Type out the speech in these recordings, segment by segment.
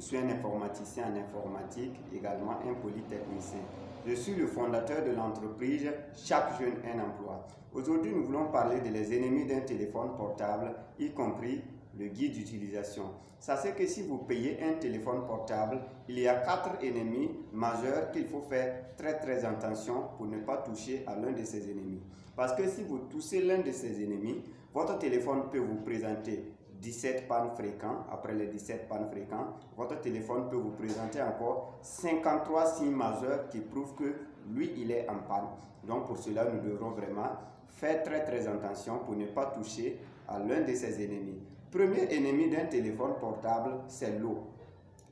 suis un informaticien en informatique, également un polytechnicien. Je suis le fondateur de l'entreprise Chaque Jeune un Emploi. Aujourd'hui, nous voulons parler des ennemis d'un téléphone portable, y compris le guide d'utilisation. Sachez que si vous payez un téléphone portable, il y a 4 ennemis majeurs qu'il faut faire très attention pour ne pas toucher à l'un de ces ennemis. Parce que si vous touchez l'un de ces ennemis, votre téléphone peut vous présenter 17 pannes fréquents. Après les 17 pannes fréquents, votre téléphone peut vous présenter encore 53 signes majeurs qui prouvent que lui, il est en panne. Donc pour cela, nous devrons vraiment faire très attention pour ne pas toucher à l'un de ces ennemis. Premier ennemi d'un téléphone portable, c'est l'eau.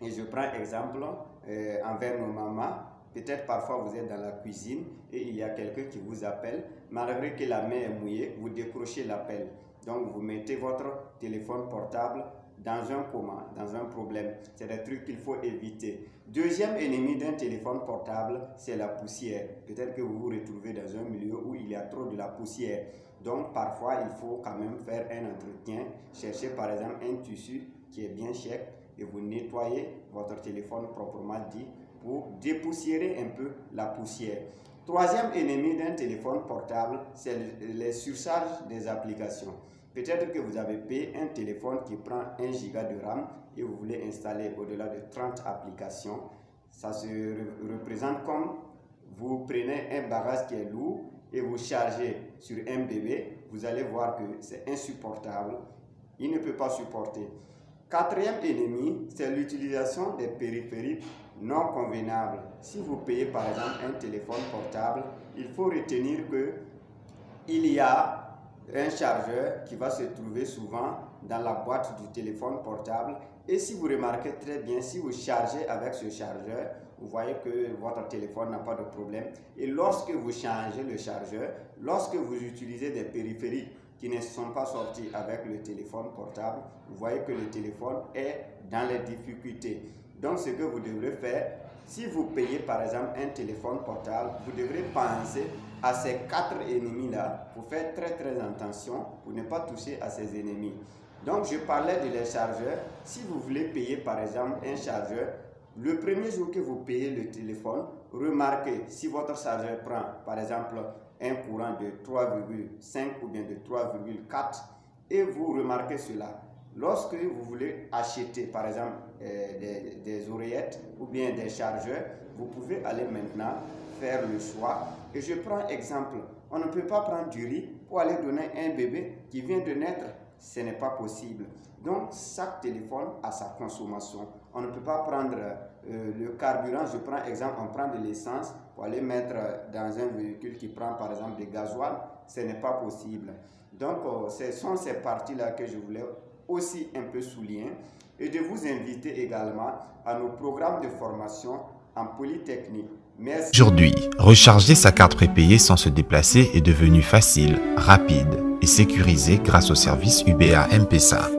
Et je prends exemple envers nos mamans. Peut-être parfois vous êtes dans la cuisine et il y a quelqu'un qui vous appelle. Malgré que la main est mouillée, vous décrochez l'appel. Donc vous mettez votre téléphone portable dans un coma, dans un problème. C'est des trucs qu'il faut éviter. Deuxième ennemi d'un téléphone portable, c'est la poussière. Peut-être que vous vous retrouvez dans un milieu où il y a trop de la poussière. Donc parfois il faut quand même faire un entretien. Cherchez par exemple un tissu qui est bien sec et vous nettoyez votre téléphone proprement dit pour dépoussiérer un peu la poussière. Troisième ennemi d'un téléphone portable, c'est les surcharges des applications. Peut-être que vous avez payé un téléphone qui prend 1 Go de RAM et vous voulez installer au-delà de 30 applications. Ça se représente comme vous prenez un bagage qui est lourd et vous chargez sur un bébé. Vous allez voir que c'est insupportable. Il ne peut pas supporter. Quatrième ennemi, c'est l'utilisation des périphériques non convenables. Si vous payez par exemple un téléphone portable, il faut retenir que il y a un chargeur qui va se trouver souvent dans la boîte du téléphone portable. Et si vous remarquez très bien, si vous chargez avec ce chargeur, vous voyez que votre téléphone n'a pas de problème. Et lorsque vous changez le chargeur, lorsque vous utilisez des périphériques qui ne sont pas sortis avec le téléphone portable, vous voyez que le téléphone est dans les difficultés. Donc ce que vous devrez faire, si vous payez par exemple un téléphone portable, vous devrez penser à ces 4 ennemis-là pour faire très attention pour ne pas toucher à ces ennemis. Donc je parlais de les chargeurs. Si vous voulez payer par exemple un chargeur, le premier jour que vous payez le téléphone, remarquez si votre chargeur prend par exemple un courant de 3,5 ou bien de 3,4 et vous remarquez cela. Lorsque vous voulez acheter par exemple des oreillettes ou bien des chargeurs, vous pouvez aller maintenant faire le choix. Et je prends exemple, on ne peut pas prendre du riz pour aller donner à un bébé qui vient de naître. Ce n'est pas possible. Donc chaque téléphone a sa consommation. On ne peut pas prendre le carburant, je prends exemple, on prend de l'essence pour aller mettre dans un véhicule qui prend par exemple du gasoil. Ce n'est pas possible. Donc ce sont ces parties-là que je voulais aussi un peu souligner et de vous inviter également à nos programmes de formation en polytechnique. Merci. Aujourd'hui, recharger sa carte prépayée sans se déplacer est devenu facile, rapide et sécurisé grâce au service UBA M-Pesa.